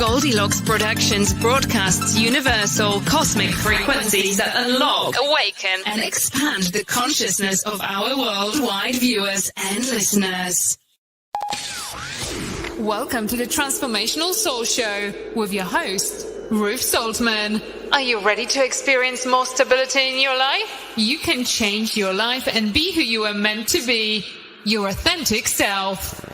Goldylocks Productions broadcasts universal cosmic frequencies that unlock, awaken, and expand the consciousness of our worldwide viewers and listeners. Welcome to the Transformational Soul Show with your host, Ruth Soltman. Are you ready to experience more stability in your life? You can change your life and be who you are meant to be, your authentic self.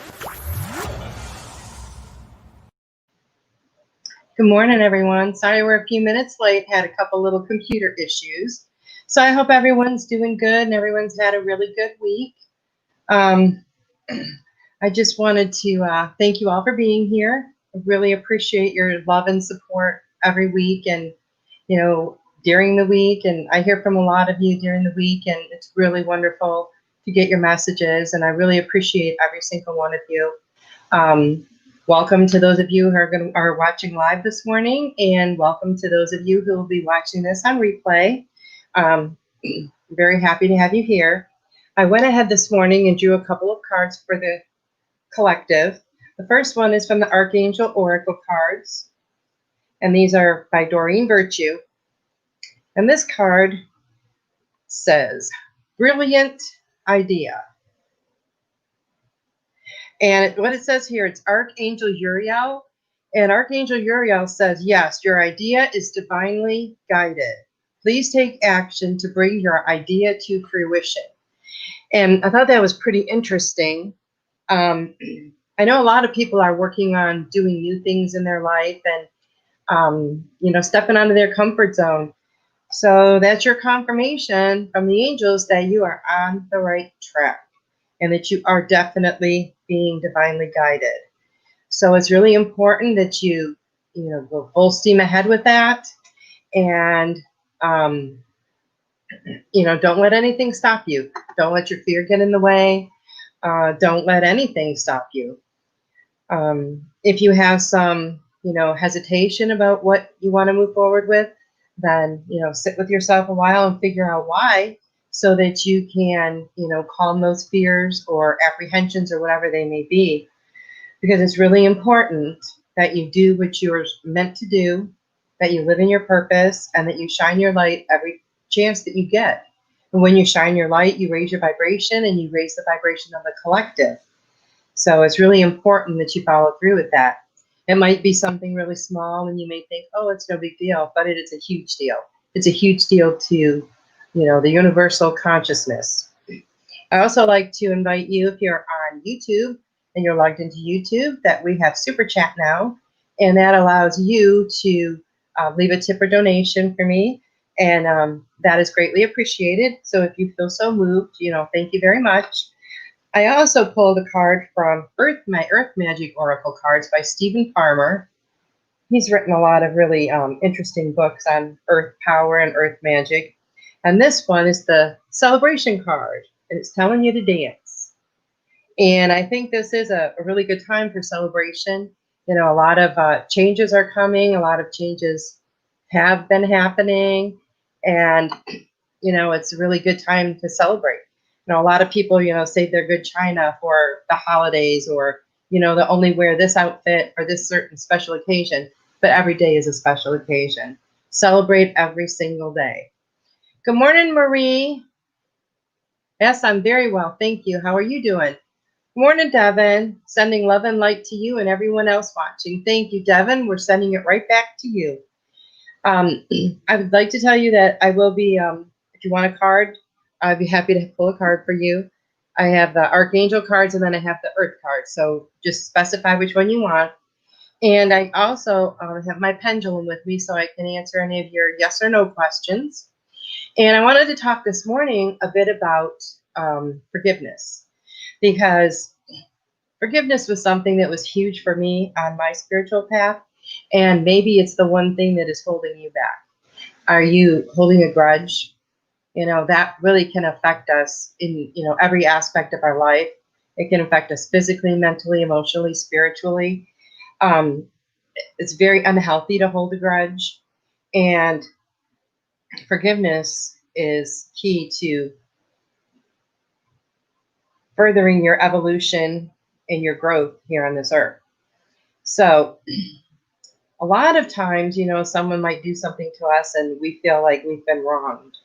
Good morning, everyone. Sorry we're a few minutes late. Had a couple little computer issues. So I hope everyone's doing good and everyone's had a really good week. I just wanted to thank you all for being here. I really appreciate your love and support every week and, during the week. And I hear from a lot of you during the week, and it's really wonderful to get your messages. And I really appreciate every single one of you. Welcome to those of you who are watching live this morning, and welcome to those of you who will be watching this on replay. Very happy to have you here. I went ahead this morning and drew a couple of cards for the collective. The first one is from the Archangel Oracle cards, and these are by Doreen Virtue. And this card says, brilliant idea. And what it says here, it's Archangel Uriel. And Archangel Uriel says, yes, your idea is divinely guided. Please take action to bring your idea to fruition. And I thought that was pretty interesting. I know a lot of people are working on doing new things in their life and, stepping out of their comfort zone. So that's your confirmation from the angels that you are on the right track and that you are definitely being divinely guided. So it's really important that you, go full steam ahead with that. And, don't let anything stop you. Don't let your fear get in the way. Don't let anything stop you. If you have some, hesitation about what you want to move forward with, then, sit with yourself a while and figure out why, so that you can, calm those fears or apprehensions or whatever they may be. Because it's really important that you do what you're meant to do, that you live in your purpose, and that you shine your light every chance that you get. And when you shine your light, you raise your vibration and you raise the vibration of the collective. So it's really important that you follow through with that. It might be something really small and you may think, oh, it's no big deal, but it is a huge deal. It's a huge deal to, the universal consciousness. I also like to invite you, if you're on YouTube and you're logged into YouTube, that we have Super Chat now, and that allows you to leave a tip or donation for me, and that is greatly appreciated. So if you feel so moved, thank you very much. I also pulled a card from my Earth Magic Oracle cards by Stephen Farmer. He's written a lot of really interesting books on earth power and earth magic. And this one is the celebration card, and it's telling you to dance. And I think this is a really good time for celebration. A lot of changes are coming. A lot of changes have been happening. And, it's a really good time to celebrate. A lot of people, save their good china for the holidays, or, they only wear this outfit for this certain special occasion. But every day is a special occasion. Celebrate every single day. Good morning, Marie. Yes, I'm very well. Thank you. How are you doing? Good morning, Devin. Sending love and light to you and everyone else watching. Thank you, Devin. We're sending it right back to you. I would like to tell you that I will be, if you want a card, I'd be happy to pull a card for you. I have the Archangel cards and then I have the Earth cards. So just specify which one you want. And I also have my pendulum with me so I can answer any of your yes or no questions. And I wanted to talk this morning a bit about forgiveness, because forgiveness was something that was huge for me on my spiritual path. And maybe it's the one thing that is holding you back. Are you holding a grudge? That really can affect us in, every aspect of our life. It can affect us physically, mentally, emotionally, spiritually. It's very unhealthy to hold a grudge. And forgiveness is key to furthering your evolution and your growth here on this earth. So A lot of times, someone might do something to us and we feel like we've been wronged.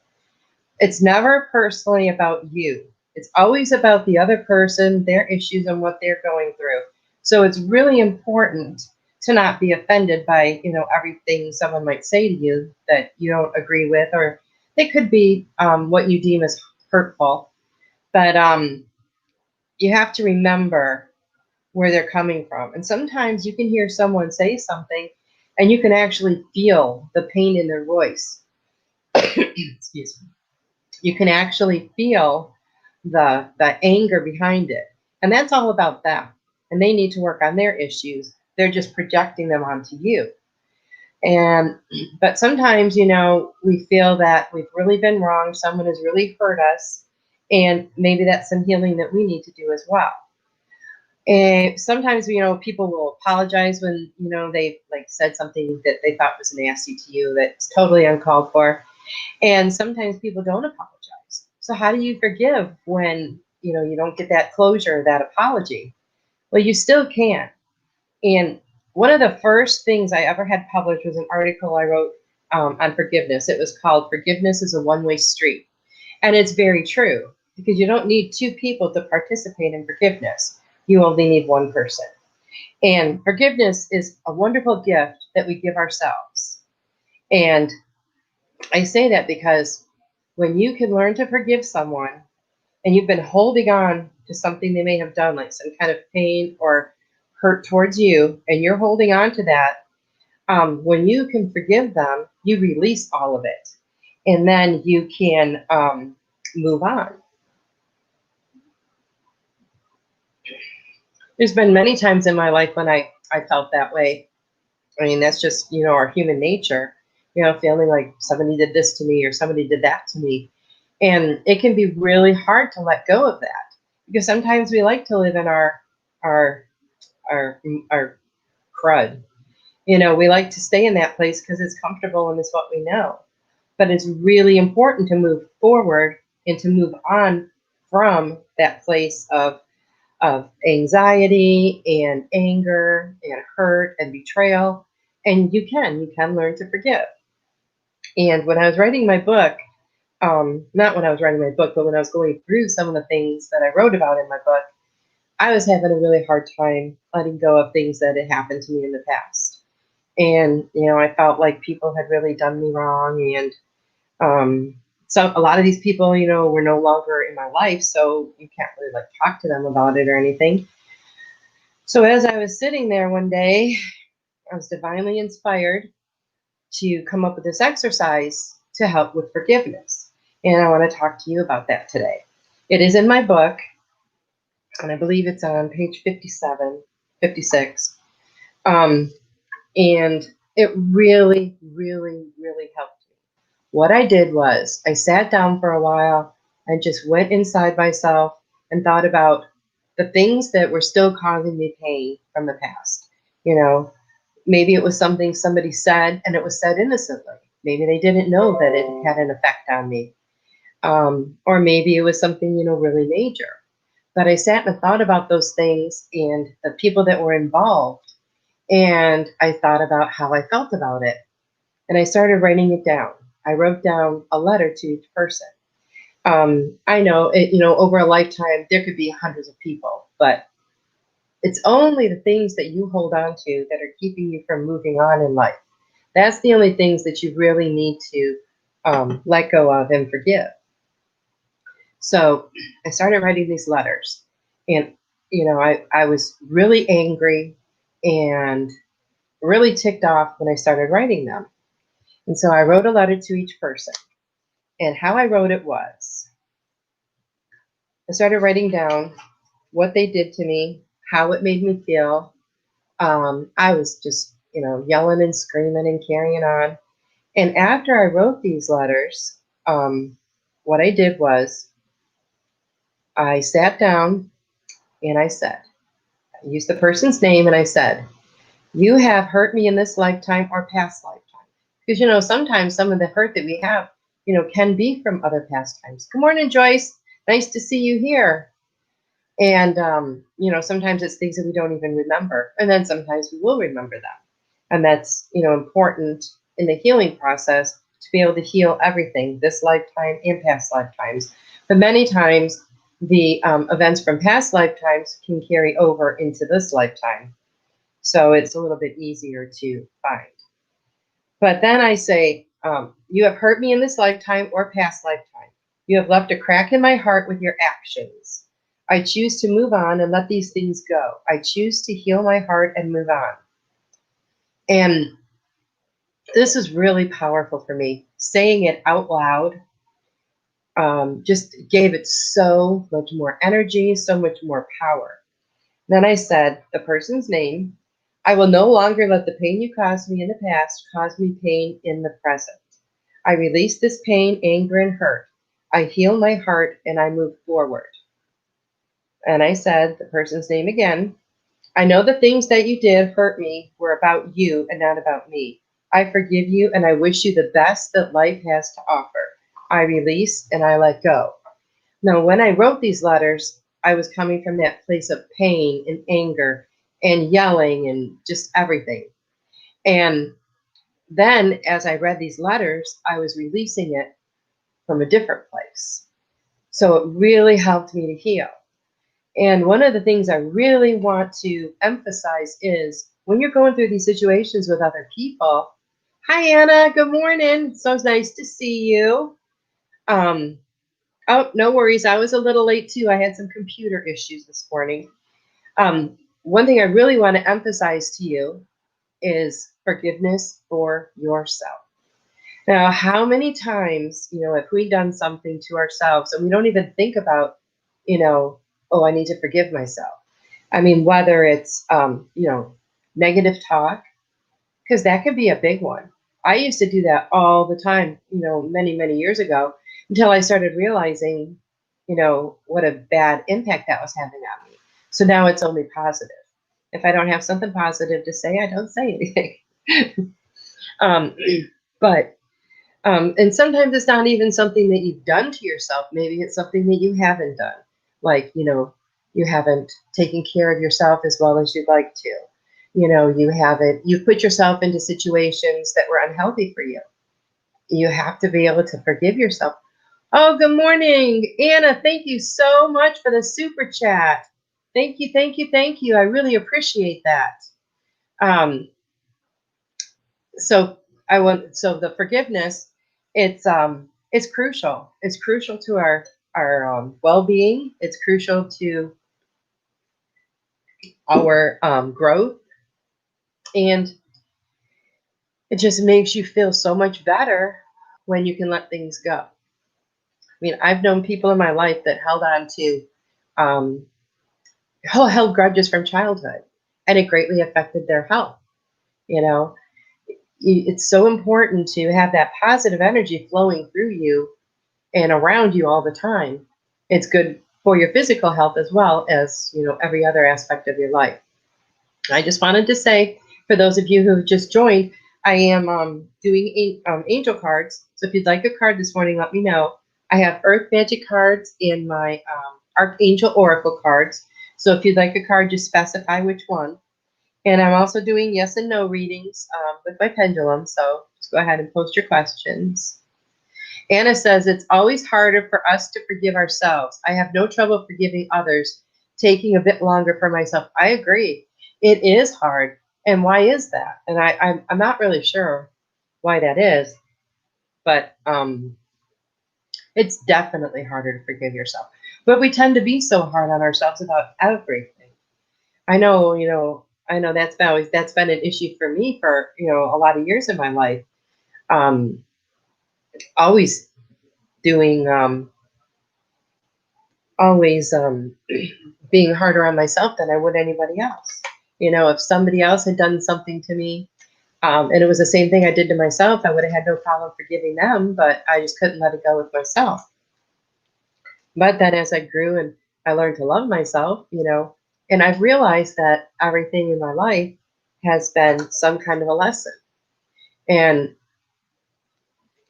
It's never personally about you. It's always about the other person, their issues, and what they're going through. So it's really important to not be offended by, everything someone might say to you that you don't agree with, or it could be what you deem as hurtful. But you have to remember where they're coming from. And sometimes you can hear someone say something and you can actually feel the pain in their voice. Excuse me. You can actually feel the anger behind it. And that's all about them. And they need to work on their issues. They're just projecting them onto you. But sometimes, we feel that we've really been wrong. Someone has really hurt us. And maybe that's some healing that we need to do as well. And sometimes, people will apologize when, they said something that they thought was nasty to you that's totally uncalled for. And sometimes people don't apologize. So how do you forgive when, you don't get that closure, that apology? Well, you still can. And one of the first things I ever had published was an article I wrote on forgiveness. It was called "Forgiveness is a One-Way Street." And it's very true, because you don't need two people to participate in forgiveness. You only need one person. And forgiveness is a wonderful gift that we give ourselves. And I say that because when you can learn to forgive someone and you've been holding on to something they may have done, like some kind of pain or hurt towards you, and you're holding on to that, when you can forgive them, you release all of it. And then you can move on. There's been many times in my life when I felt that way. I mean, that's just, our human nature, feeling like somebody did this to me or somebody did that to me. And it can be really hard to let go of that, because sometimes we like to live in our crud. We like to stay in that place because it's comfortable and it's what we know. But it's really important to move forward and to move on from that place of anxiety and anger and hurt and betrayal. And you can learn to forgive. And when I was writing my book, not when I was writing my book, but when I was going through some of the things that I wrote about in my book, I was having a really hard time letting go of things that had happened to me in the past. And, I felt like people had really done me wrong. And so a lot of these people, were no longer in my life, so you can't really talk to them about it or anything. So as I was sitting there one day, I was divinely inspired to come up with this exercise to help with forgiveness. And I want to talk to you about that today. It is in my book, and I believe it's on page 57, 56. And it really, really, really helped me. What I did was I sat down for a while and just went inside myself and thought about the things that were still causing me pain from the past. Maybe it was something somebody said and it was said innocently. Maybe they didn't know that it had an effect on me. Or maybe it was something, really major. But I sat and thought about those things and the people that were involved. And I thought about how I felt about it. And I started writing it down. I wrote down a letter to each person. I know, over a lifetime, there could be hundreds of people, but it's only the things that you hold on to that are keeping you from moving on in life. That's the only things that you really need to let go of and forgive. So I started writing these letters, and, I was really angry and really ticked off when I started writing them. And so I wrote a letter to each person. And how I wrote it was, I started writing down what they did to me, how it made me feel. I was just, yelling and screaming and carrying on. And after I wrote these letters, what I did was I sat down and I used the person's name and I said, "You have hurt me in this lifetime or past lifetime." Because, sometimes some of the hurt that we have, can be from other past times. Good morning, Joyce. Nice to see you here. And, sometimes it's things that we don't even remember. And then sometimes we will remember them. And that's, important in the healing process to be able to heal everything, this lifetime and past lifetimes. But many times, the events from past lifetimes can carry over into this lifetime. So it's a little bit easier to find. But then I say, you have hurt me in this lifetime or past lifetime. You have left a crack in my heart with your actions. I choose to move on and let these things go. I choose to heal my heart and move on. And this is really powerful for me. Saying it out loud just gave it so much more energy, so much more power. Then I said the person's name. I will no longer let the pain you caused me in the past cause me pain in the present. I release this pain, anger, and hurt. I heal my heart and I move forward. And I said the person's name again. I know the things that you did hurt me were about you and not about me. I forgive you and I wish you the best that life has to offer. I release and I let go. Now, when I wrote these letters, I was coming from that place of pain and anger and yelling and just everything. And then as I read these letters, I was releasing it from a different place. So it really helped me to heal. And one of the things I really want to emphasize is when you're going through these situations with other people. Hi, Anna. Good morning. So nice to see you. Oh, no worries. I was a little late too. I had some computer issues this morning. One thing I really want to emphasize to you is forgiveness for yourself. Now, how many times, have we done something to ourselves and we don't even think about, oh, I need to forgive myself. I mean, whether it's, negative talk, because that could be a big one. I used to do that all the time, many, many years ago, until I started realizing, what a bad impact that was having on me. So now it's only positive. If I don't have something positive to say, I don't say anything. And sometimes it's not even something that you've done to yourself. Maybe it's something that you haven't done. Like, you haven't taken care of yourself as well as you'd like to. You've put yourself into situations that were unhealthy for you. You have to be able to forgive yourself. Oh, good morning, Anna. Thank you so much for the super chat. Thank you, thank you, thank you. I really appreciate that. So the forgiveness, it's crucial. It's crucial to our well-being. It's crucial to our growth, and it just makes you feel so much better when you can let things go. I mean, I've known people in my life that held on to held grudges from childhood, and it greatly affected their health. It's so important to have that positive energy flowing through you and around you all the time. It's good for your physical health as well as, every other aspect of your life. I just wanted to say, for those of you who have just joined, I am doing angel cards. So if you'd like a card this morning, let me know. I have Earth Magic cards and my Archangel Oracle cards. So if you'd like a card, just specify which one. And I'm also doing yes and no readings with my pendulum. So just go ahead and post your questions. Anna says, it's always harder for us to forgive ourselves. I have no trouble forgiving others, taking a bit longer for myself. I agree. It is hard. And why is that? And I'm not really sure why that is. But it's definitely harder to forgive yourself. But we tend to be so hard on ourselves about everything. I know that's been an issue for me for, a lot of years in my life. Always doing, being harder on myself than I would anybody else. If somebody else had done something to me, and it was the same thing I did to myself, I would have had no problem forgiving them, but I just couldn't let it go with myself. But then as I grew and I learned to love myself, and I've realized that everything in my life has been some kind of a lesson. And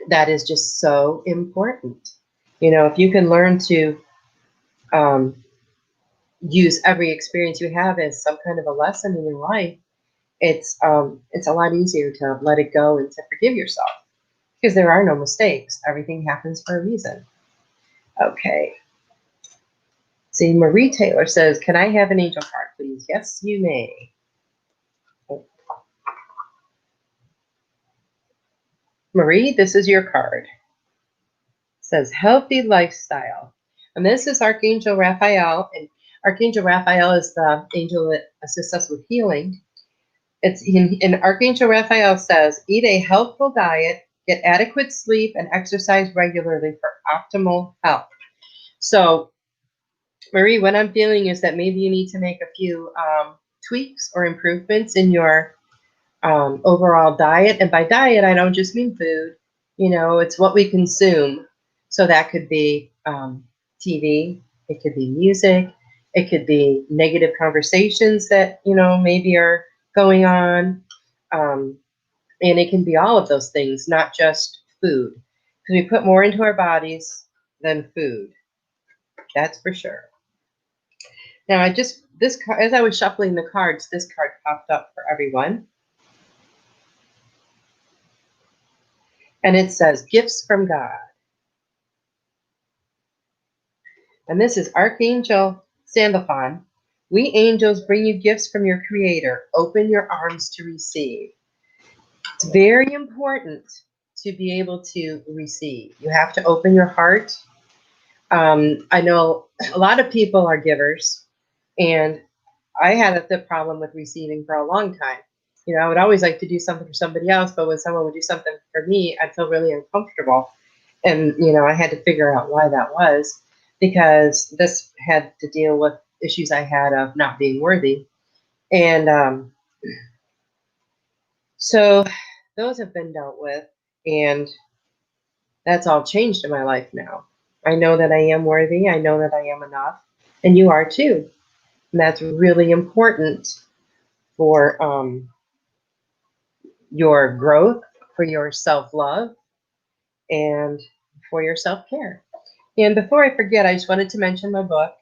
that is just so important. If you can learn to use every experience you have as some kind of a lesson in your life, it's a lot easier to let it go and to forgive yourself, because there are no mistakes. Everything happens for a reason. Okay. See, Marie Taylor says, can I have an angel card, please? Yes, you may. Marie, this is your card. It says healthy lifestyle. And this is Archangel Raphael. And Archangel Raphael is the angel that assists us with healing. It's in Archangel Raphael says, eat a healthful diet, get adequate sleep, and exercise regularly for optimal health. So, Marie, what I'm feeling is that maybe you need to make a few tweaks or improvements in your overall diet. And by diet, I don't just mean food. You know, it's what we consume. So that could be TV, it could be music, it could be negative conversations that, you know, maybe are going on. And it can be all of those things, not just food. Because we put more into our bodies than food. That's for sure. Now, as I was shuffling the cards, this card popped up for everyone. And it says, gifts from God. And this is Archangel Samdelphon. We angels bring you gifts from your Creator. Open your arms to receive. It's very important to be able to receive. You have to open your heart. I know a lot of people are givers, and I had the problem with receiving for a long time. You know, I would always like to do something for somebody else, but when someone would do something for me, I'd feel really uncomfortable. And, you know, I had to figure out why that was, because this had to deal with issues I had of not being worthy. And so those have been dealt with, and that's all changed in my life now. I know that I am worthy. I know that I am enough, and you are too. And that's really important for your growth, for your self-love, and for your self-care. And before I forget, I just wanted to mention my book,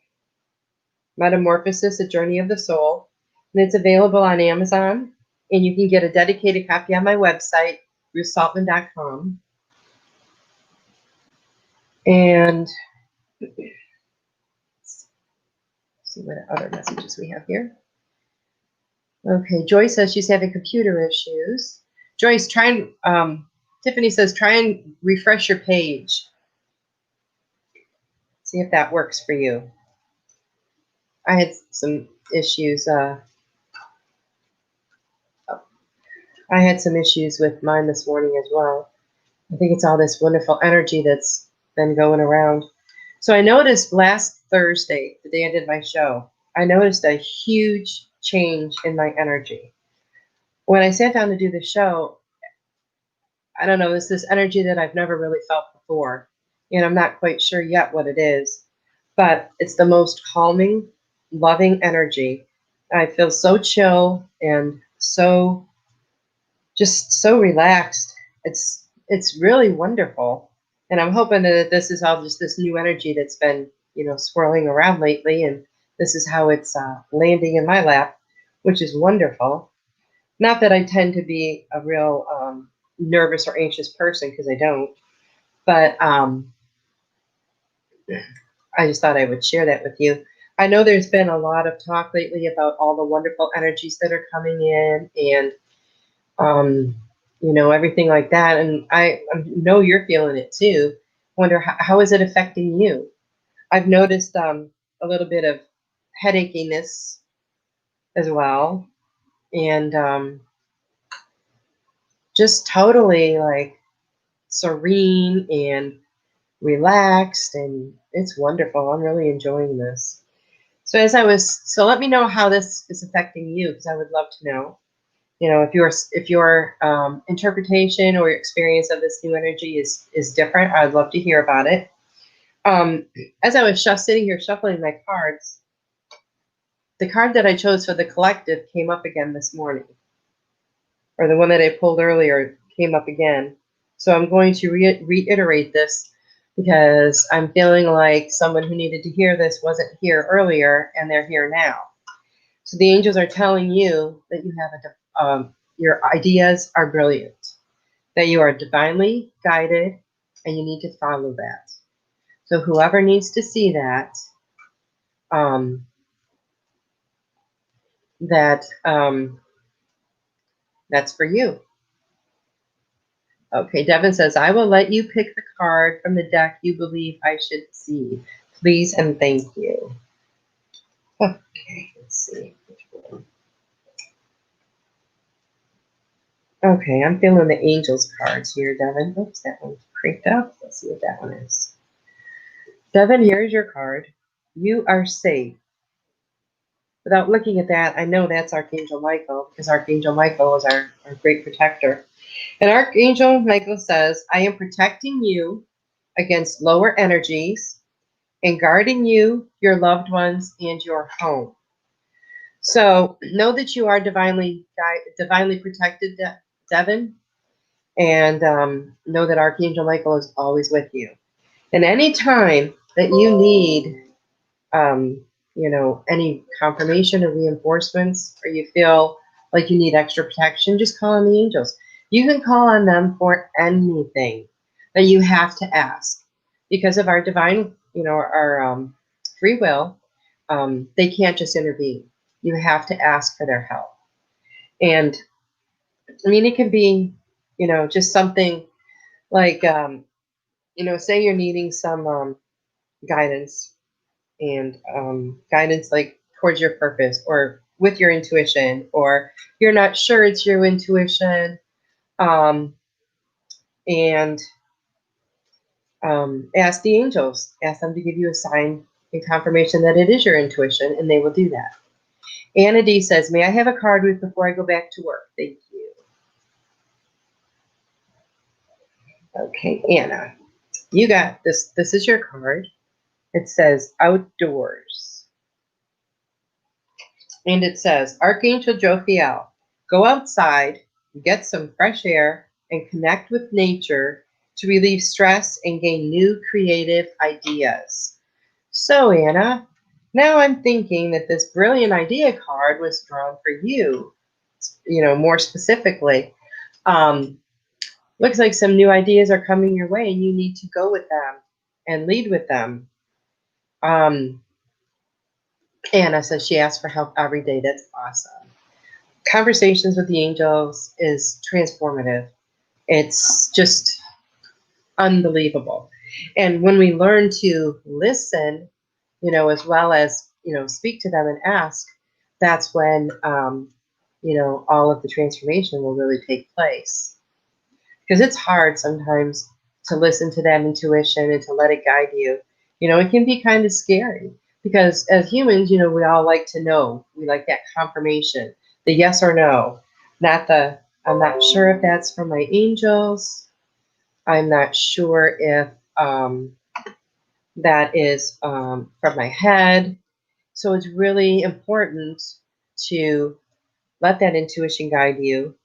Metamorphosis A Journey of the Soul. And it's available on Amazon. And you can get a dedicated copy on my website, ruthsoltman.com. And let's see what other messages we have here. Okay, Joy says she's having computer issues. Joyce, Tiffany says, try and refresh your page. See if that works for you. I had some issues. I had some issues with mine this morning as well. I think it's all this wonderful energy that's been going around. So I noticed last Thursday, the day I did my show, I noticed a huge change in my energy. When I sat down to do the show, I don't know, it's this energy that I've never really felt before. And I'm not quite sure yet what it is, but it's the most calming, loving energy. I feel so chill and just so relaxed. It's really wonderful. And I'm hoping that this is all just this new energy that's been, you know, swirling around lately. And this is how it's landing in my lap, which is wonderful. Not that I tend to be a real nervous or anxious person, because I don't. But I just thought I would share that with you. I know there's been a lot of talk lately about all the wonderful energies that are coming in, and you know, everything like that. And I know you're feeling it too. Wonder how is it affecting you? I've noticed a little bit of headachiness as well, and just totally like serene and relaxed, and it's wonderful. I'm really enjoying this. So let me know how this is affecting you, because I would love to know. You know, if your interpretation or your experience of this new energy is different, I'd love to hear about it. As I was sitting here shuffling my cards, the card that I chose for the collective came up again this morning, or the one that I pulled earlier came up again. So I'm going to reiterate this, because I'm feeling like someone who needed to hear this wasn't here earlier, and they're here now. So the angels are telling you that you have your ideas are brilliant, that you are divinely guided, and you need to follow that. So whoever needs to see that, that's for you. Okay, Devin says, I will let you pick the card from the deck you believe I should see. Please and thank you. Okay, let's see. Okay, I'm feeling the Angels cards here, Devin. Oops, that one's creeped up. Let's see what that one is. Devin, here's your card. You are safe. Without looking at that, I know that's Archangel Michael, because Archangel Michael is our great protector. And Archangel Michael says, I am protecting you against lower energies and guarding you, your loved ones, and your home. So know that you are divinely protected, Devin, and know that Archangel Michael is always with you. And any time that you need, any confirmation or reinforcements, or you feel like you need extra protection, just call on the angels. You can call on them for anything that you have to ask. Because of our divine, our free will, they can't just intervene. You have to ask for their help. And I mean, it can be, just something like, say you're needing some guidance, and guidance like towards your purpose or with your intuition, or you're not sure it's your intuition, and ask the angels, ask them to give you a sign and confirmation that it is your intuition, and they will do that. Anna D says, may I have a card, Ruth, before I go back to work? Thank you. Okay, Anna, you got this. This is your card. It says outdoors. And it says, Archangel Jophiel, go outside, get some fresh air, and connect with nature to relieve stress and gain new creative ideas. So, Anna, now I'm thinking that this brilliant idea card was drawn for you, more specifically. Looks like some new ideas are coming your way, and you need to go with them and lead with them. Anna says she asks for help every day. That's awesome. Conversations with the angels is transformative. It's just unbelievable. And when we learn to listen, as well as, speak to them and ask, that's when, all of the transformation will really take place. Because it's hard sometimes to listen to that intuition and to let it guide you. It can be kind of scary because as humans, we all like to know. We like that confirmation, the yes or no, not the, I'm not sure if that's from my angels. I'm not sure if that is from my head. So it's really important to let that intuition guide you.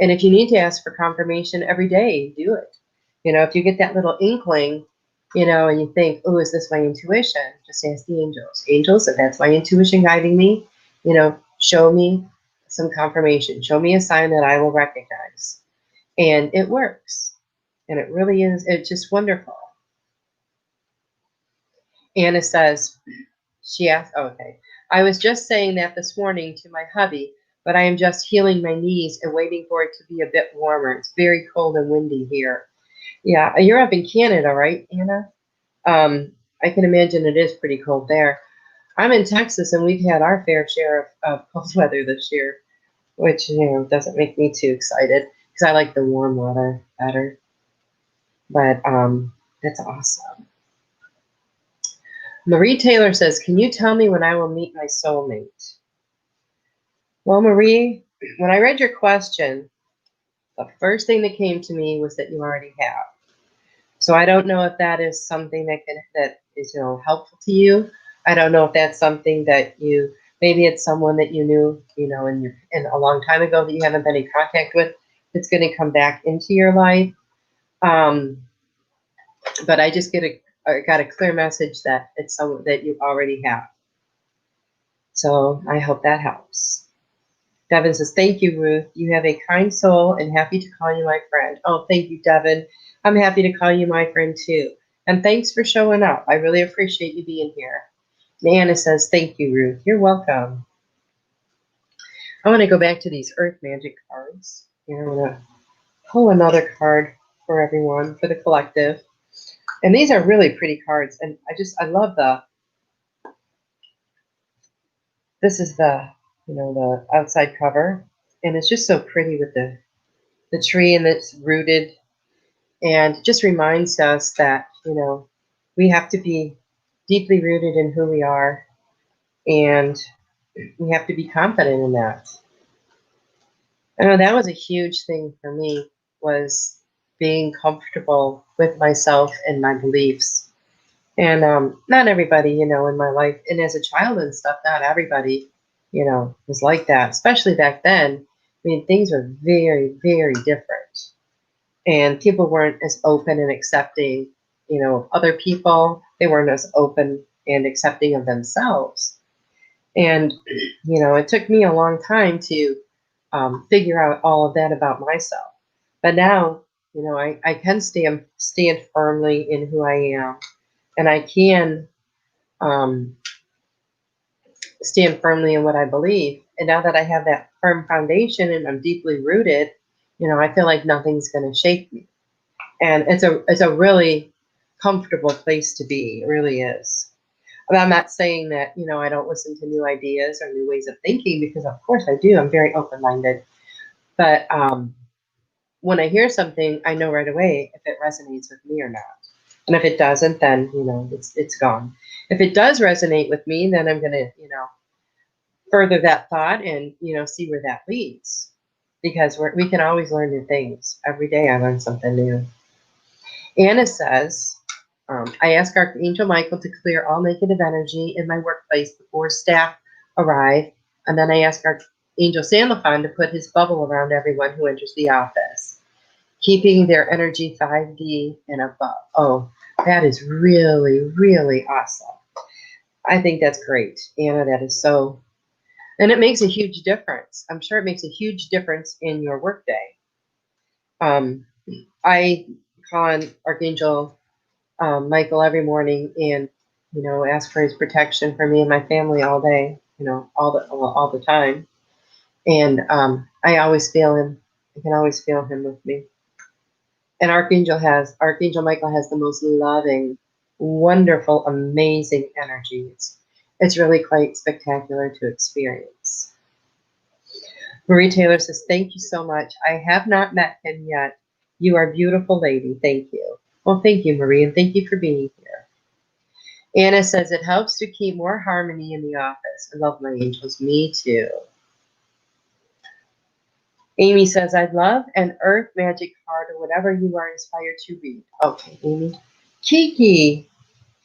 And if you need to ask for confirmation every day, do it. If you get that little inkling, and you think, oh, is this my intuition? Just ask the angels. Angels, if that's my intuition guiding me, show me some confirmation. Show me a sign that I will recognize. And it works. And it really is. It's just wonderful. Anna says, she asked, oh, okay. I was just saying that this morning to my hubby, but I am just healing my knees and waiting for it to be a bit warmer. It's very cold and windy here. Yeah, you're up in Canada, right, Anna? I can imagine it is pretty cold there. I'm in Texas, and we've had our fair share of cold weather this year, which, doesn't make me too excited because I like the warm weather better. But that's awesome. Marie Taylor says, can you tell me when I will meet my soulmate? Well, Marie, when I read your question, the first thing that came to me was that you already have. So I don't know if that is something that is helpful to you. I don't know if that's something that maybe it's someone that you knew in a long time ago that you haven't been in contact with that's going to come back into your life. But I just got a clear message that it's someone that you already have. So I hope that helps. Devin says, thank you, Ruth. You have a kind soul and happy to call you my friend. Oh, thank you, Devin. I'm happy to call you my friend too. And thanks for showing up. I really appreciate you being here. And Anna says, thank you, Ruth. You're welcome. I want to go back to these Earth Magic cards. Here, I'm going to pull another card for everyone, for the collective. And these are really pretty cards. And I love this is the, the outside cover. And it's just so pretty with the tree, and it's rooted. And it just reminds us that, we have to be deeply rooted in who we are. And we have to be confident in that. I know that was a huge thing for me, was being comfortable with myself and my beliefs. And not everybody, in my life, and as a child and stuff, not everybody, was like that, especially back then. I mean, things were very, very different. And people weren't as open and accepting, of other people. They weren't as open and accepting of themselves. And, it took me a long time to figure out all of that about myself. But now, I can stand firmly in who I am. And I can stand firmly in what I believe. And now that I have that firm foundation and I'm deeply rooted, I feel like nothing's going to shake me. And it's a really comfortable place to be. It really is. But I'm not saying that, I don't listen to new ideas or new ways of thinking, because of course I do. I'm very open-minded. But when I hear something, I know right away if it resonates with me or not. And if it doesn't, then, it's gone. If it does resonate with me, then I'm going to, further that thought and, see where that leads. Because we can always learn new things. Every day I learn something new. Anna says, I ask Archangel Michael to clear all negative energy in my workplace before staff arrive. And then I ask Archangel Samdelphon to put his bubble around everyone who enters the office, keeping their energy 5D and above. Oh, that is really, really awesome. I think that's great, Anna. That is so, and it makes a huge difference. I'm sure it makes a huge difference in your workday. I call on Archangel Michael every morning and, ask for his protection for me and my family all day, all the time. And I always feel him. I can always feel him with me. And Archangel Michael has the most loving, wonderful, amazing energy. It's really quite spectacular to experience. Marie Taylor says, thank you so much. I have not met him yet. You are a beautiful lady. Thank you. Well, thank you, Marie, and thank you for being here. Anna says, it helps to keep more harmony in the office. I love my angels. Me too. Amy says, I'd love an earth magic card or whatever you are inspired to read. Okay, Amy. Kiki,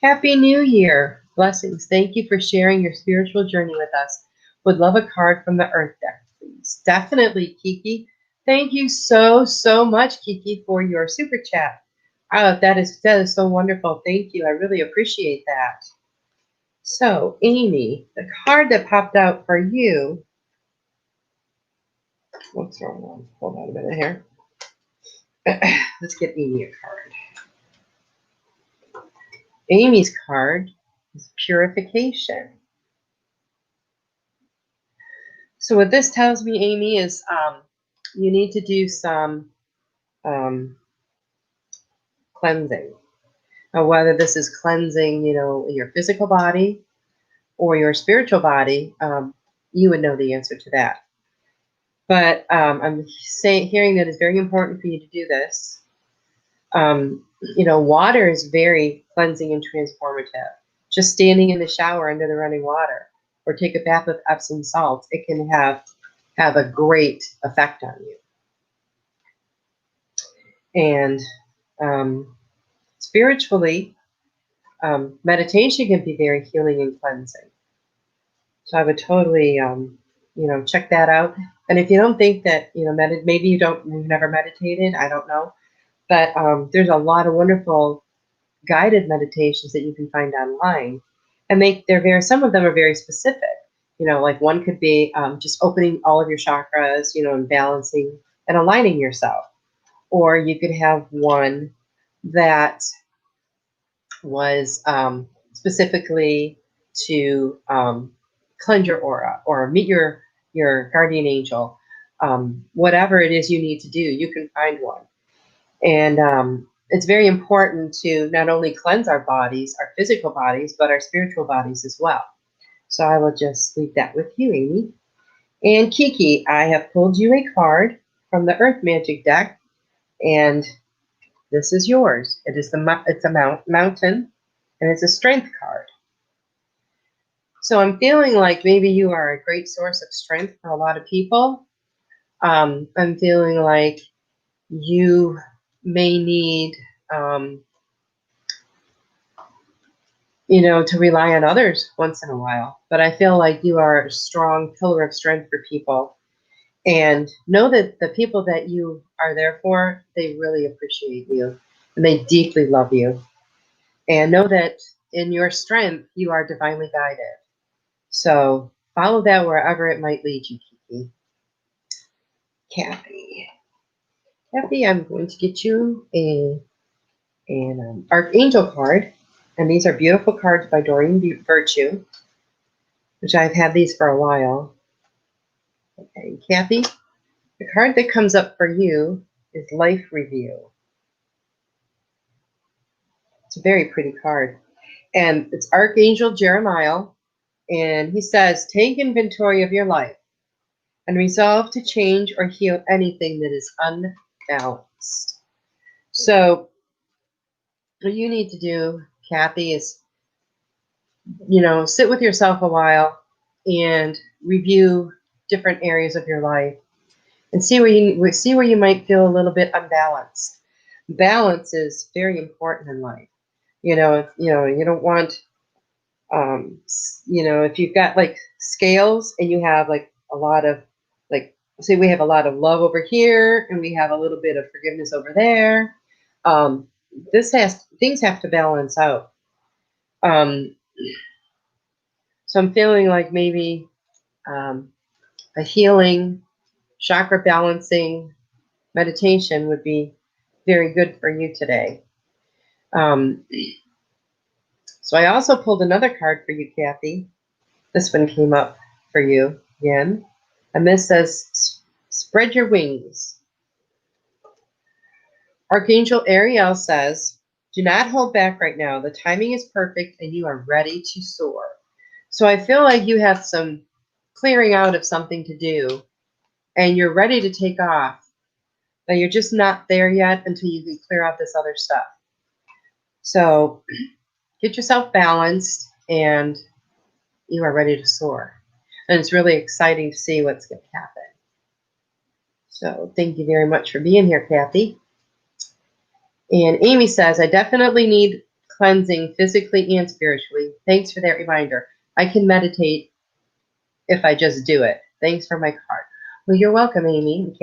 Happy New Year. Blessings. Thank you for sharing your spiritual journey with us. Would love a card from the earth deck, please. Definitely, Kiki. Thank you so, so much, Kiki, for your super chat. That is so wonderful. Thank you. I really appreciate that. So, Amy, the card that popped out for you. What's wrong? Hold on a minute here. Let's get Amy a card. Amy's card is Purification. So what this tells me, Amy, is you need to do some cleansing. Now, whether this is cleansing, your physical body or your spiritual body, you would know the answer to that. But I'm hearing that it's very important for you to do this. Water is very cleansing and transformative. Just standing in the shower under the running water, or take a bath with Epsom salts, it can have a great effect on you. And spiritually, meditation can be very healing and cleansing. So I would totally, check that out. And if you don't think that, maybe you've never meditated, I don't know. But there's a lot of wonderful guided meditations that you can find online. And some of them are very specific. You know, like one could be just opening all of your chakras, you know, and balancing and aligning yourself. Or you could have one that was specifically to cleanse your aura or meet your guardian angel. Whatever it is you need to do, you can find one. And it's very important to not only cleanse our bodies, our physical bodies, but our spiritual bodies as well. So I will just leave that with you, Amy. And Kiki, I have pulled you a card from the Earth Magic deck, and this is yours. It's a mountain, and it's a strength card. So I'm feeling like maybe you are a great source of strength for a lot of people. I'm feeling like you may need, you know, to rely on others once in a while. But I feel like you are a strong pillar of strength for people. And know that the people that you are there for, they really appreciate you and they deeply love you. And know that in your strength, you are divinely guided. So follow that wherever it might lead you, Kiki. Kathy. Kathy, I'm going to get you an Archangel card. And these are beautiful cards by Doreen Virtue, which I've had these for a while. Okay, Kathy, the card that comes up for you is Life Review. It's a very pretty card. And it's Archangel Jeremiah. And he says, take inventory of your life and resolve to change or heal anything that is unbalanced. So what you need to do, Kathy, is, you know, sit with yourself a while and review different areas of your life and see where you might feel a little bit unbalanced. Balance is very important in life. You know, you don't want, you know, if you've got like scales and you have like a lot of, like, say we have a lot of love over here and we have a little bit of forgiveness over there. Things have to balance out. So I'm feeling like maybe a healing, chakra balancing meditation would be very good for you today. So I also pulled another card for you, Kathy. This one came up for you again. And this says, spread your wings. Archangel Ariel says, do not hold back right now. The timing is perfect and you are ready to soar. So I feel like you have some clearing out of something to do and you're ready to take off. Now you're just not there yet until you can clear out this other stuff. So get yourself balanced and you are ready to soar. And it's really exciting to see what's going to happen. So thank you very much for being here, Kathy. And Amy says, I definitely need cleansing physically and spiritually. Thanks for that reminder. I can meditate if I just do it. Thanks for my card. Well, you're welcome, Amy. And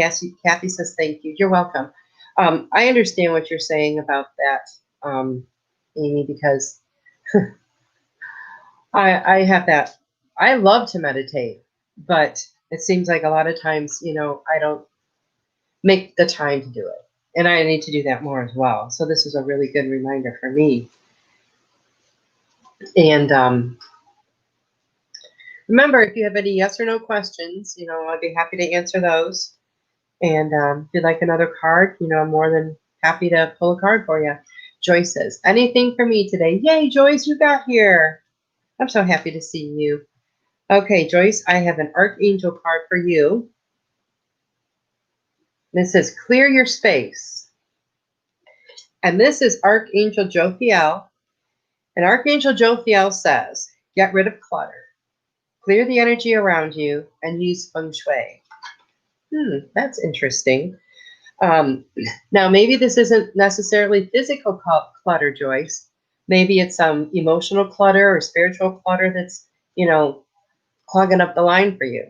Kathy says, thank you. You're welcome. I understand what you're saying about that, Amy, because I have that. I love to meditate, but it seems like a lot of times, you know, I don't make the time to do it. And I need to do that more as well. So this is a really good reminder for me. And remember, if you have any yes or no questions, you know, I'd be happy to answer those. And if you'd like another card, you know, I'm more than happy to pull a card for you. Joyce says, anything for me today? Yay, Joyce, you got here. I'm so happy to see you. Okay, Joyce, I have an Archangel card for you. And it says, clear your space. And this is Archangel Jophiel. And Archangel Jophiel says, get rid of clutter. Clear the energy around you and use feng shui. That's interesting. Now, maybe this isn't necessarily physical clutter, Joyce. Maybe it's some emotional clutter or spiritual clutter that's, you know, clogging up the line for you.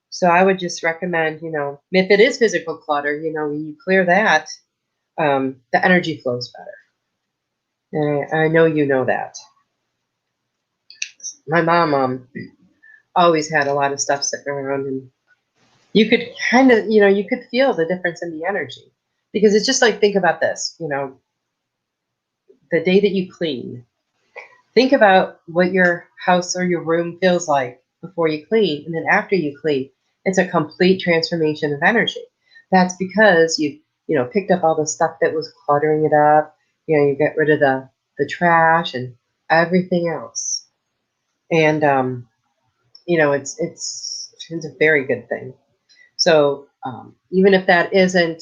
So I would just recommend, you know, if it is physical clutter, you know, when you clear that, the energy flows better. And I know you know that. My mom always had a lot of stuff sitting around, and you could kind of, you could feel the difference in the energy. Because it's just like, think about this, the day that you clean, think about what your house or your room feels like before you clean, and then after you clean, it's a complete transformation of energy. That's because you picked up all the stuff that was cluttering it up. You get rid of the trash and everything else. And it's a very good thing. So even if that isn't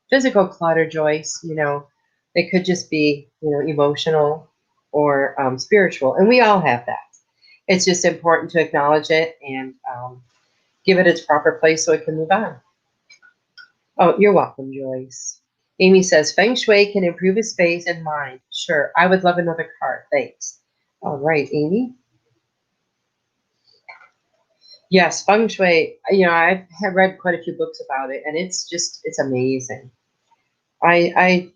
physical clutter, Joyce, it could just be emotional or spiritual, and we all have that. It's just important to acknowledge it and give it its proper place so it can move on. Oh, you're welcome, Joyce. Amy says, Feng Shui can improve his space and mind. Sure, I would love another card. Thanks. All right, Amy. Yes, Feng Shui, I have read quite a few books about it, and it's amazing. I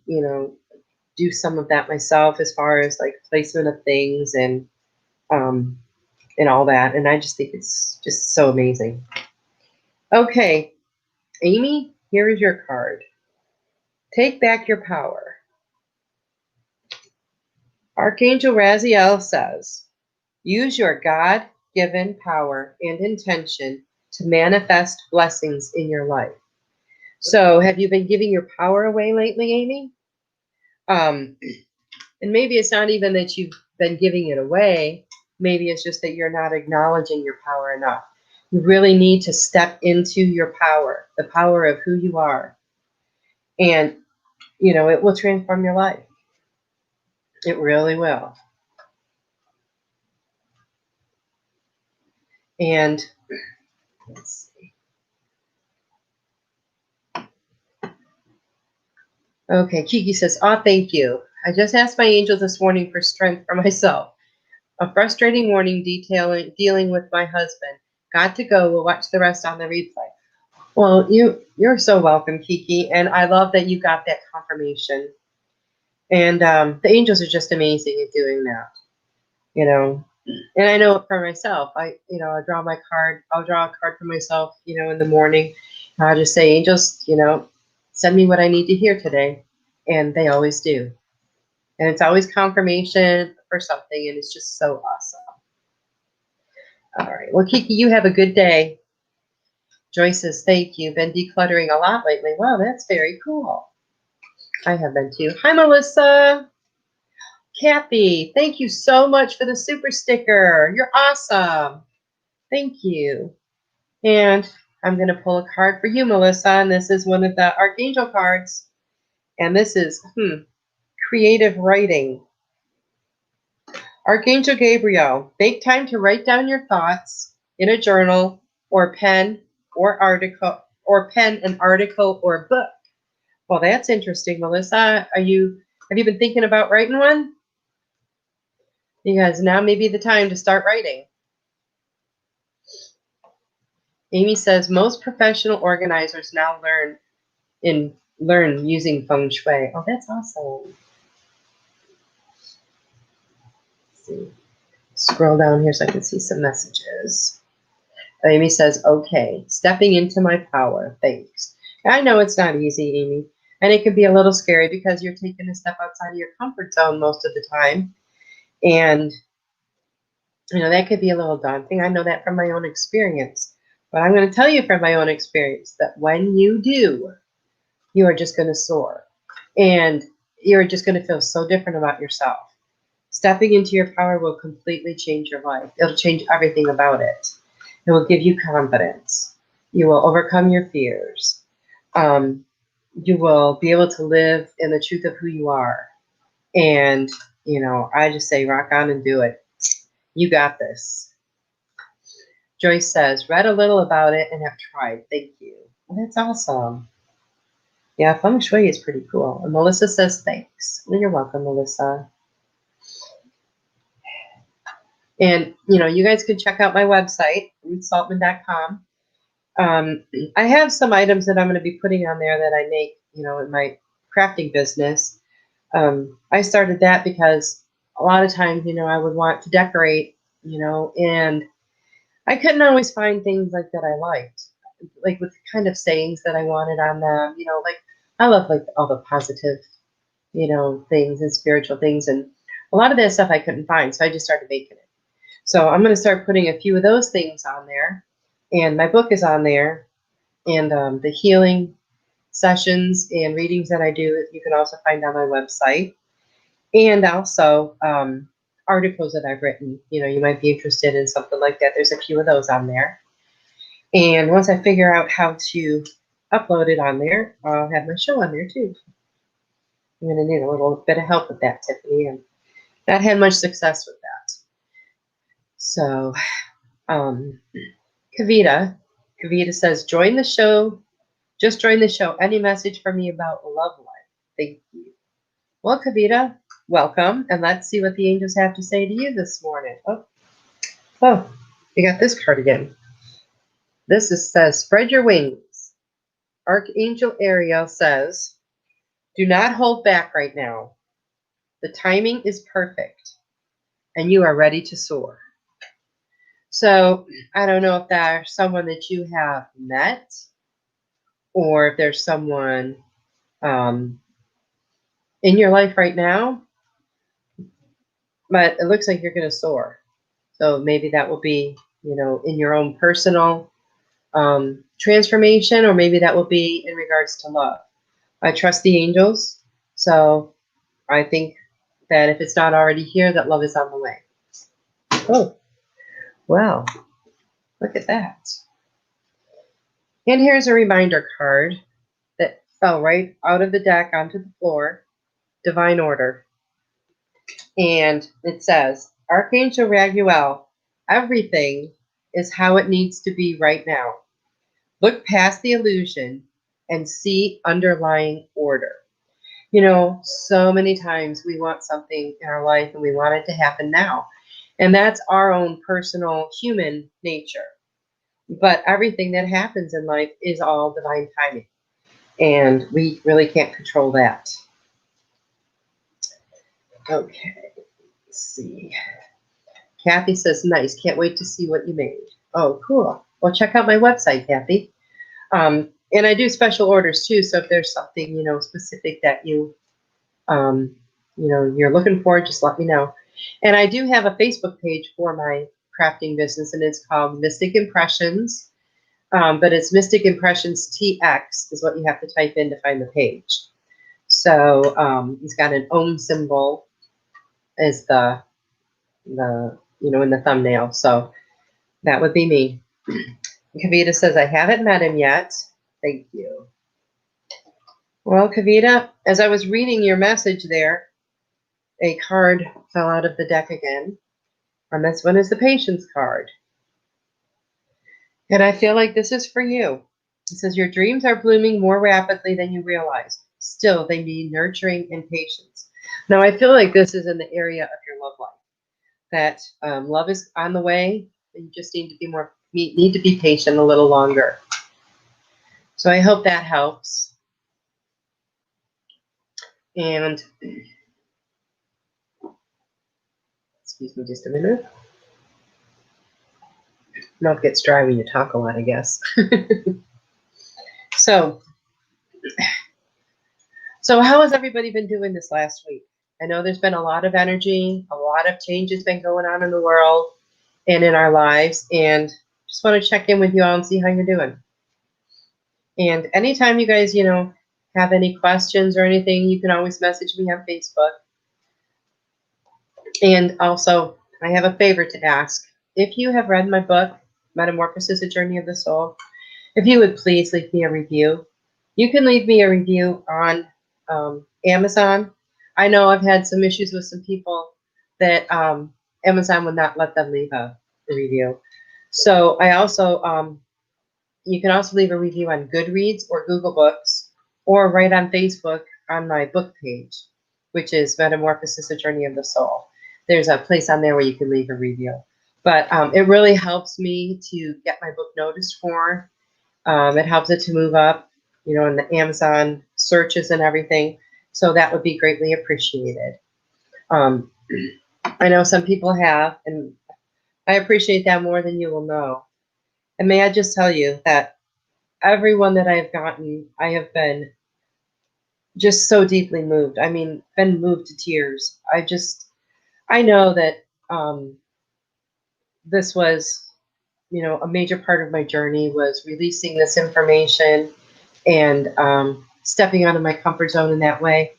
do some of that myself as far as like placement of things and all that, and I just think it's just so amazing. Okay, Amy, here is your card. Take back your power. Archangel Raziel says, use your God-given power and intention to manifest blessings in your life. So have you been giving your power away lately, Amy? And maybe it's not even that you've been giving it away. Maybe it's just that you're not acknowledging your power enough. You really need to step into your power, the power of who you are. And, it will transform your life. It really will. And let's see. Okay, Kiki says, oh, thank you. I just asked my angel this morning for strength for myself. A frustrating morning dealing with my husband. Got to go. We'll watch the rest on the replay. Well, you're so welcome, Kiki, and I love that you got that confirmation. And the angels are just amazing at doing that, And I know it for myself. I draw my card. I'll draw a card for myself, in the morning. I'll just say, angels, send me what I need to hear today, and they always do. And it's always confirmation for something, and it's just so awesome. All right. Well, Kiki, you have a good day. Joyce says, thank you. Been decluttering a lot lately. Wow, that's very cool. I have been too. Hi, Melissa. Kathy, thank you so much for the super sticker. You're awesome. Thank you. And I'm going to pull a card for you, Melissa. And this is one of the Archangel cards. And this is creative writing. Archangel Gabriel, make time to write down your thoughts in a journal or pen an article or book. Well, that's interesting, Melissa. Have you been thinking about writing one? Because now may be the time to start writing. Amy says most professional organizers now learn using Feng Shui. Oh, that's awesome. Let's see. Scroll down here so I can see some messages. Amy says, okay, stepping into my power. Thanks. I know it's not easy, Amy. And it can be a little scary because you're taking a step outside of your comfort zone most of the time. And, that could be a little daunting. I know that from my own experience. But I'm going to tell you from my own experience that when you do, you are just going to soar. And you're just going to feel so different about yourself. Stepping into your power will completely change your life. It'll change everything about it. It will give you confidence. You will overcome your fears. You will be able to live in the truth of who you are. And, I just say rock on and do it. You got this. Joyce says, read a little about it and have tried. Thank you. Well, that's awesome. Yeah, Feng Shui is pretty cool. And Melissa says, thanks. Well, you're welcome, Melissa. And, you guys can check out my website, ruthsoltman.com. I have some items that I'm going to be putting on there that I make, in my crafting business. I started that because a lot of times, I would want to decorate, and I couldn't always find things like that I liked, like with kind of sayings that I wanted on them. Like I love like all the positive, things and spiritual things, and a lot of that stuff I couldn't find, so I just started making it. So I'm going to start putting a few of those things on there, and my book is on there, and the healing sessions and readings that I do, you can also find on my website, and also articles that I've written. You might be interested in something like that. There's a few of those on there. And once I figure out how to upload it on there, I'll have my show on there too. I'm going to need a little bit of help with that, Tiffany, and not had much success with that. So, Kavita says, join the show. Just join the show. Any message for me about love life? Thank you. Well, Kavita, welcome, and let's see what the angels have to say to you this morning. Oh, you got this card again. This says, spread your wings. Archangel Ariel says, do not hold back right now. The timing is perfect, and you are ready to soar. So I don't know if there's someone that you have met, or if there's someone in your life right now, but it looks like you're going to soar. So maybe that will be, in your own personal transformation, or maybe that will be in regards to love. I trust the angels, so I think that if it's not already here, that love is on the way. Oh, wow. Look at that. And here's a reminder card that fell right out of the deck onto the floor. Divine Order. And it says, Archangel Raguel, everything is how it needs to be right now. Look past the illusion and see underlying order. So many times we want something in our life and we want it to happen now. And that's our own personal human nature. But everything that happens in life is all divine timing. And we really can't control that. Okay, let's see. Kathy says, nice. Can't wait to see what you made. Oh, cool. Well, check out my website, Kathy. And I do special orders too. So if there's something, specific that you're looking for, just let me know. And I do have a Facebook page for my crafting business, and it's called Mystic Impressions. But it's Mystic Impressions TX is what you have to type in to find the page. So it's got an Om symbol as the in the thumbnail. So that would be me. Kavita says, I haven't met him yet. Thank you. Well, Kavita, as I was reading your message there, a card fell out of the deck again. And this one is the Patience card. And I feel like this is for you. It says, your dreams are blooming more rapidly than you realize. Still, they need nurturing and patience. Now, I feel like this is in the area of your love life. That love is on the way, and you just need to be patient a little longer. So I hope that helps. And excuse me just a minute. Mouth gets dry when you talk a lot, I guess. So how has everybody been doing this last week? I know there's been a lot of energy, a lot of changes been going on in the world and in our lives, and just want to check in with you all and see how you're doing. And anytime you guys, have any questions or anything, you can always message me on Facebook. And also, I have a favor to ask. If you have read my book, Metamorphosis A Journey of the Soul, if you would please leave me a review. You can leave me a review on Amazon. I know I've had some issues with some people that Amazon would not let them leave a review. So I also, you can also leave a review on Goodreads or Google Books, or right on Facebook on my book page, which is Metamorphosis A Journey of the Soul. There's a place on there where you can leave a review. But it really helps me to get my book noticed for. It helps it to move up, in the Amazon searches and everything. So that would be greatly appreciated. I know some people have, and I appreciate that more than you will know. And may I just tell you that everyone that I have gotten, I have been just so deeply moved. I mean, been moved to tears. I know that this was, a major part of my journey was releasing this information and stepping out of my comfort zone in that way.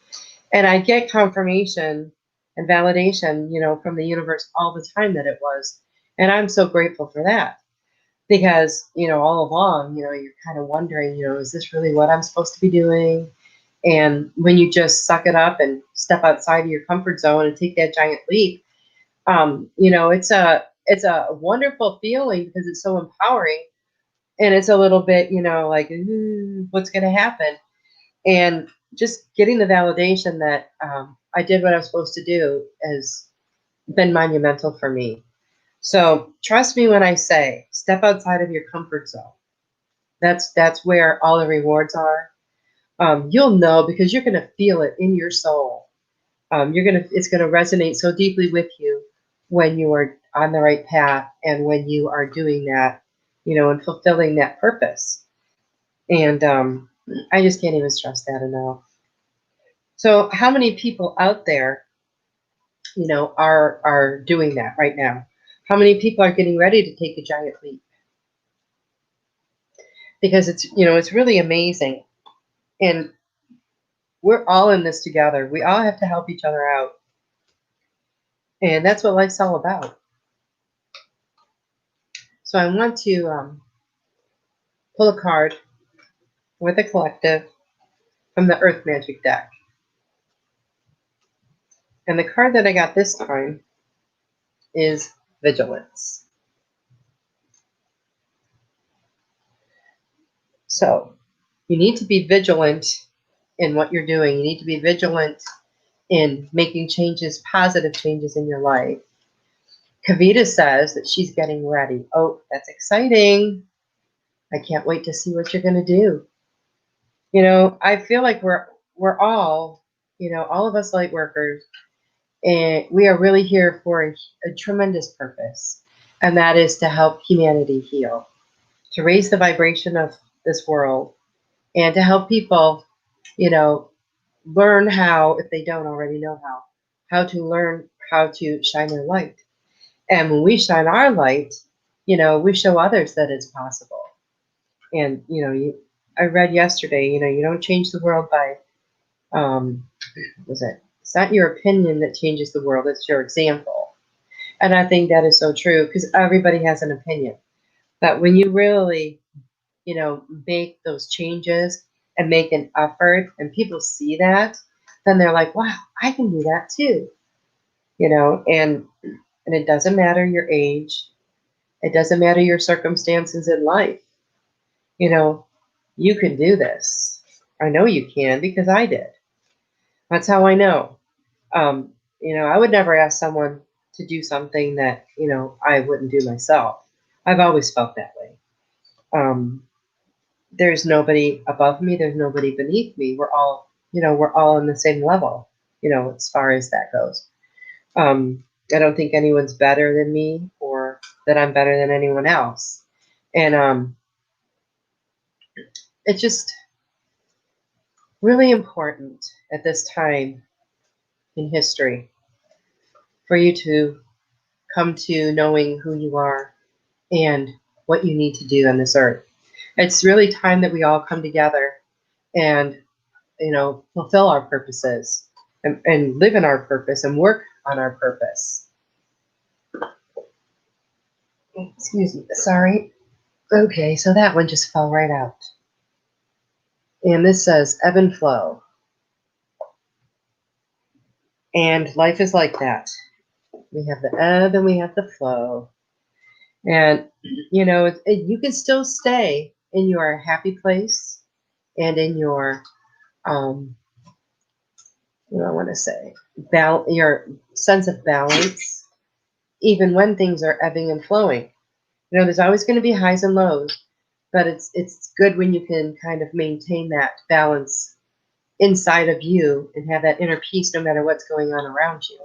And I get confirmation and validation, from the universe all the time that it was. And I'm so grateful for that because, all along, you're kind of wondering, is this really what I'm supposed to be doing? And when you just suck it up and step outside of your comfort zone and take that giant leap, it's a wonderful feeling because it's so empowering, and it's a little bit, like, ooh, what's going to happen? And just getting the validation that I did what I was supposed to do has been monumental for me. So trust me when I say, step outside of your comfort zone. That's where all the rewards are. You'll know because you're going to feel it in your soul. It's going to resonate so deeply with you when you are on the right path and when you are doing that, and fulfilling that purpose. And I just can't even stress that enough. So how many people out there, are doing that right now? How many people are getting ready to take a giant leap? Because it's really amazing. And we're all in this together. We all have to help each other out. And that's what life's all about. So I want to pull a card with a collective from the Earth Magic deck. And the card that I got this time is Vigilance. So you need to be vigilant in what you're doing. You need to be vigilant in making changes, positive changes in your life. Kavita says that she's getting ready. Oh, that's exciting. I can't wait to see what you're going to do. I feel like we're all, all of us light workers, and we are really here for a tremendous purpose, and that is to help humanity heal, to raise the vibration of this world, and to help people, learn how, if they don't already know how to learn how to shine their light. And when we shine our light, we show others that it's possible. And, I read yesterday, you don't change the world by, it's not your opinion that changes the world, it's your example. And I think that is so true because everybody has an opinion. But when you really, make those changes and make an effort and people see that, then they're like, wow, I can do that too. And it doesn't matter your age. It doesn't matter your circumstances in life. You can do this. I know you can because I did. That's how I know. I would never ask someone to do something that, I wouldn't do myself. I've always felt that way. There's nobody above me. There's nobody beneath me. We're all on the same level, as far as that goes. I don't think anyone's better than me or that I'm better than anyone else. And it's just really important at this time in history for you to come to knowing who you are and what you need to do on this earth. It's really time that we all come together and, fulfill our purposes and live in our purpose and work on our purpose. Excuse me, sorry. Okay, so that one just fell right out. And this says ebb and flow. And life is like that. We have the ebb and we have the flow. And, you can still stay in your happy place and in your, your sense of balance, even when things are ebbing and flowing. There's always going to be highs and lows, but it's good when you can kind of maintain that balance inside of you and have that inner peace no matter what's going on around you.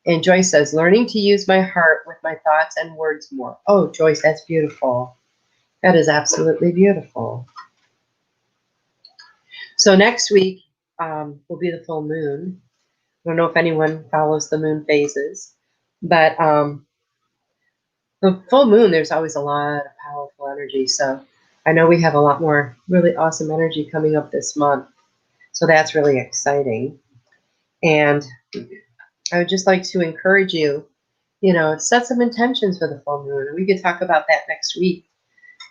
And Joyce says, learning to use my heart with my thoughts and words more. Oh, Joyce, that's beautiful. That is absolutely beautiful. So next week will be the full moon. I don't know if anyone follows the moon phases, but the full moon, there's always a lot of powerful energy. So I know we have a lot more really awesome energy coming up this month. So that's really exciting. And I would just like to encourage you, set some intentions for the full moon. We could talk about that next week.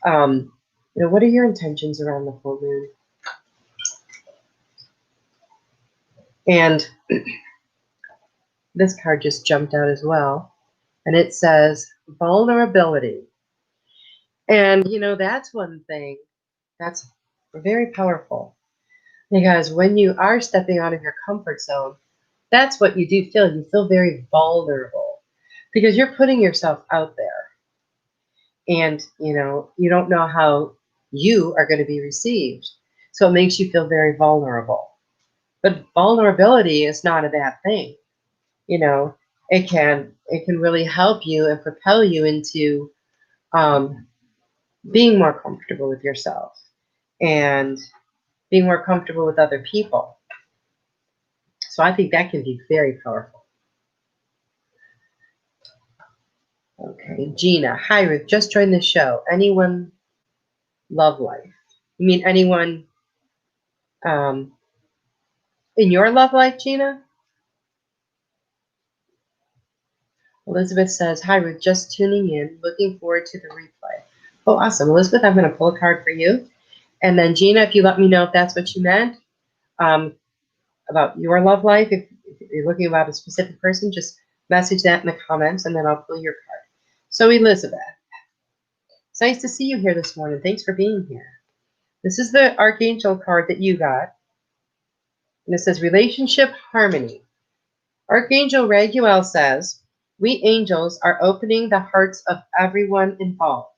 What are your intentions around the full moon? And this card just jumped out as well. And it says vulnerability. And, that's one thing that's very powerful. Because when you are stepping out of your comfort zone, that's what you do feel. You feel very vulnerable because you're putting yourself out there. And, you don't know how you are going to be received. So it makes you feel very vulnerable. But vulnerability is not a bad thing. It can really help you and propel you into being more comfortable with yourself and being more comfortable with other people. So I think that can be very powerful. Okay, Gina. Hi, Ruth. Just joined the show. Anyone love life? You mean anyone in your love life, Gina? Elizabeth says, hi, Ruth. Just tuning in. Looking forward to the replay. Oh, awesome. Elizabeth, I'm going to pull a card for you. And then, Gina, if you let me know if that's what you meant about your love life, if you're looking about a specific person, just message that in the comments, and then I'll pull your card. So, Elizabeth, it's nice to see you here this morning. Thanks for being here. This is the Archangel card that you got. And it says Relationship Harmony. Archangel Raguel says, we angels are opening the hearts of everyone involved.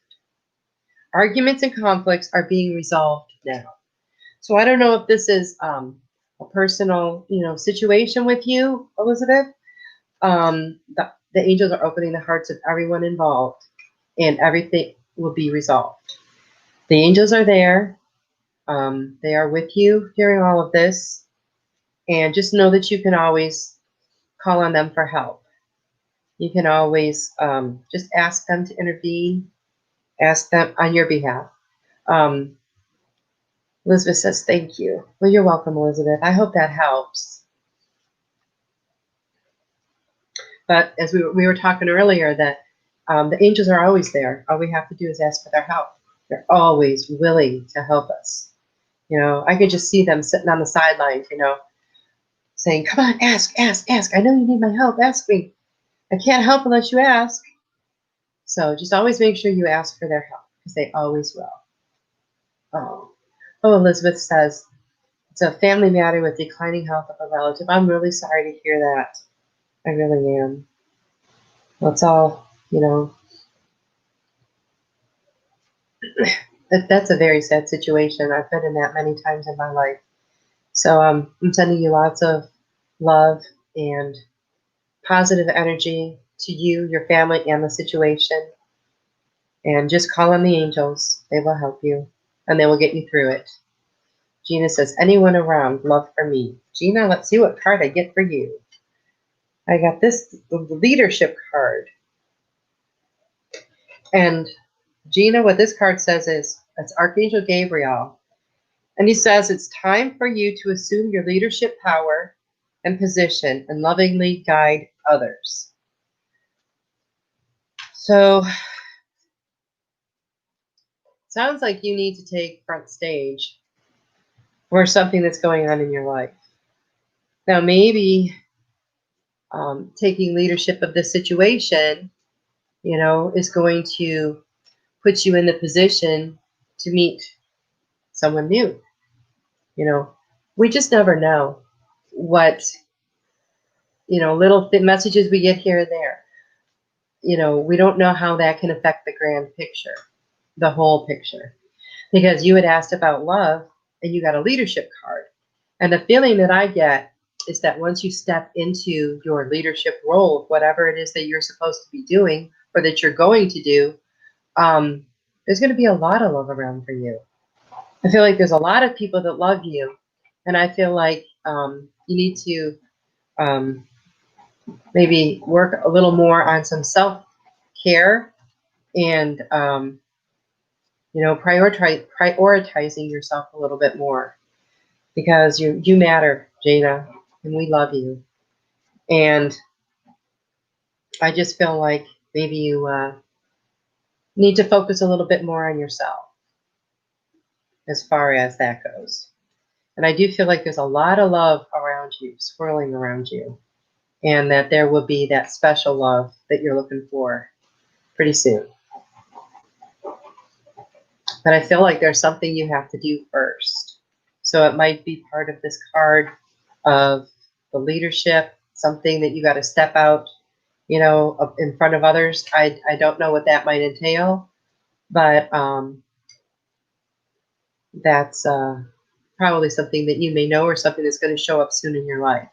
Arguments and conflicts are being resolved now. So I don't know if this is a personal, situation with you, Elizabeth. The angels are opening the hearts of everyone involved, and everything will be resolved. The angels are there. They are with you during all of this. And just know that you can always call on them for help. You can always just ask them to intervene, ask them on your behalf. Elizabeth says, thank you. Well, you're welcome, Elizabeth. I hope that helps. But as we were talking earlier, that the angels are always there. All we have to do is ask for their help. They're always willing to help us. I could just see them sitting on the sidelines, saying, come on, ask. I know you need my help. Ask me. I can't help unless you ask. So just always make sure you ask for their help, because they always will. Oh, Elizabeth says, it's a family matter with declining health of a relative. I'm really sorry to hear that. I really am. Well, it's all, that's a very sad situation. I've been in that many times in my life. So I'm sending you lots of love and positive energy to you, your family, and the situation. And just call on the angels. They will help you, and they will get you through it. Gina says, anyone around, love for me. Gina, let's see what card I get for you. I got this, the leadership card. And Gina, what this card says is, it's Archangel Gabriel. And he says, it's time for you to assume your leadership power and position and lovingly guide others. So, sounds like you need to take front stage for something that's going on in your life. Now, maybe taking leadership of this situation, is going to put you in the position to meet someone new. We just never know what, little messages we get here and there. We don't know how that can affect the grand picture, the whole picture. Because you had asked about love and you got a leadership card. And the feeling that I get is that once you step into your leadership role, whatever it is that you're supposed to be doing or that you're going to do, there's going to be a lot of love around for you. I feel like there's a lot of people that love you, and I feel like you need to maybe work a little more on some self-care and prioritizing yourself a little bit more, because you matter, Jana, and we love you. And I just feel like maybe you need to focus a little bit more on yourself as far as that goes. And I do feel like there's a lot of love around you, swirling around you, and that there will be that special love that you're looking for pretty soon. But I feel like there's something you have to do first. So it might be part of this card of the leadership, something that you got to step out, in front of others. I don't know what that might entail, but that's probably something that you may know, or something that's going to show up soon in your life.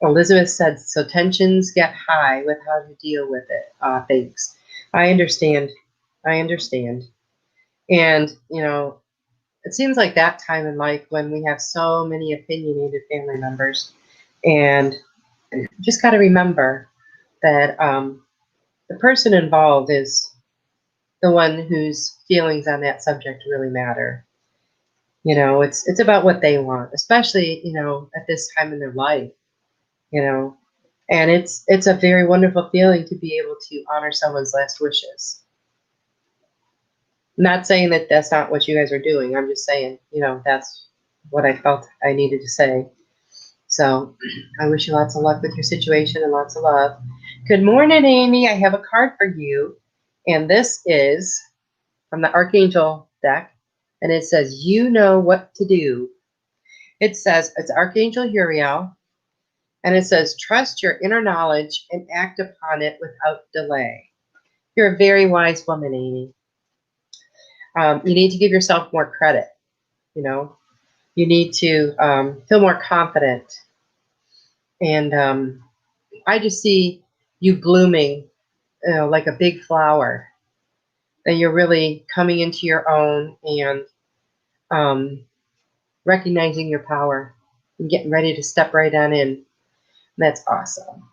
Elizabeth said, so tensions get high with how to deal with it. Thanks. I understand. And, it seems like that time in life when we have so many opinionated family members, and you just got to remember that the person involved is the one whose feelings on that subject really matter. It's about what they want, especially, at this time in their life, and it's a very wonderful feeling to be able to honor someone's last wishes. Not saying that that's not what you guys are doing. I'm just saying, that's what I felt I needed to say. So I wish you lots of luck with your situation and lots of love. Good morning, Amy. I have a card for you. And this is from the Archangel deck. And it says, you know what to do. It says, it's Archangel Uriel. And it says, trust your inner knowledge and act upon it without delay. You're a very wise woman, Amy. You need to give yourself more credit. You need to feel more confident. And I just see you blooming, like a big flower. And you're really coming into your own and recognizing your power and getting ready to step right on in. And that's awesome.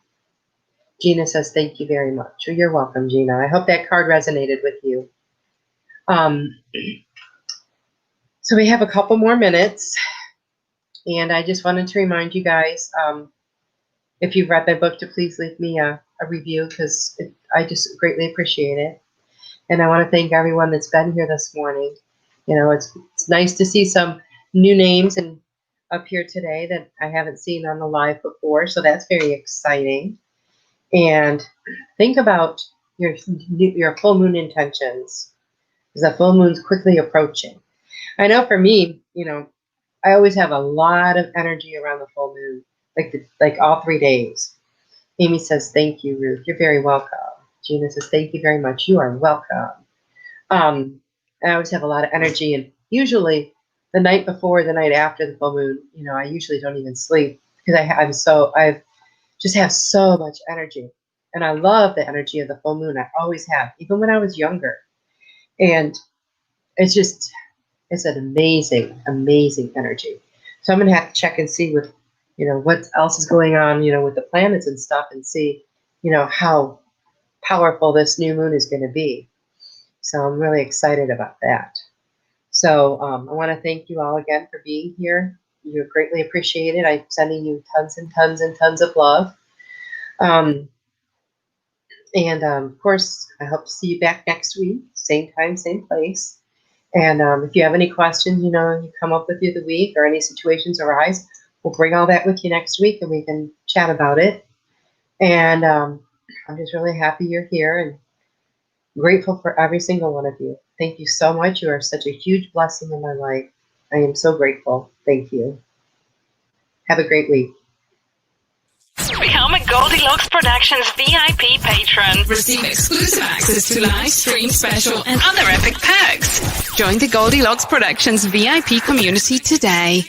Gina says, thank you very much. Well, you're welcome, Gina. I hope that card resonated with you. So we have a couple more minutes, and I just wanted to remind you guys, if you've read my book, to please leave me a review, because I just greatly appreciate it. And I want to thank everyone that's been here this morning. It's nice to see some new names up here today that I haven't seen on the live before, so that's very exciting. And think about your full moon intentions. The full moon's quickly approaching. I know for me, I always have a lot of energy around the full moon, like all 3 days. Amy says, thank you, Ruth. You're very welcome. Gina says, thank you very much. You are welcome. I always have a lot of energy, and usually the night before, the night after the full moon, I usually don't even sleep, because I just have so much energy, and I love the energy of the full moon. I always have, even when I was younger. And it's an amazing, amazing energy. So I'm going to have to check and see what else is going on, with the planets and stuff, and see, how powerful this new moon is going to be. So I'm really excited about that. So I want to thank you all again for being here. You're greatly appreciated. I'm sending you tons and tons and tons of love. And of course, I hope to see you back next week, same time, same place. And if you have any questions, you come up with through the week, or any situations arise, we'll bring all that with you next week, and we can chat about it. And I'm just really happy you're here, and grateful for every single one of you. Thank you so much. You are such a huge blessing in my life. I am so grateful. Thank you. Have a great week. Become a Goldylocks Productions VIP patron. Receive exclusive access to live stream special and Other epic perks. Join the Goldylocks Productions VIP community today.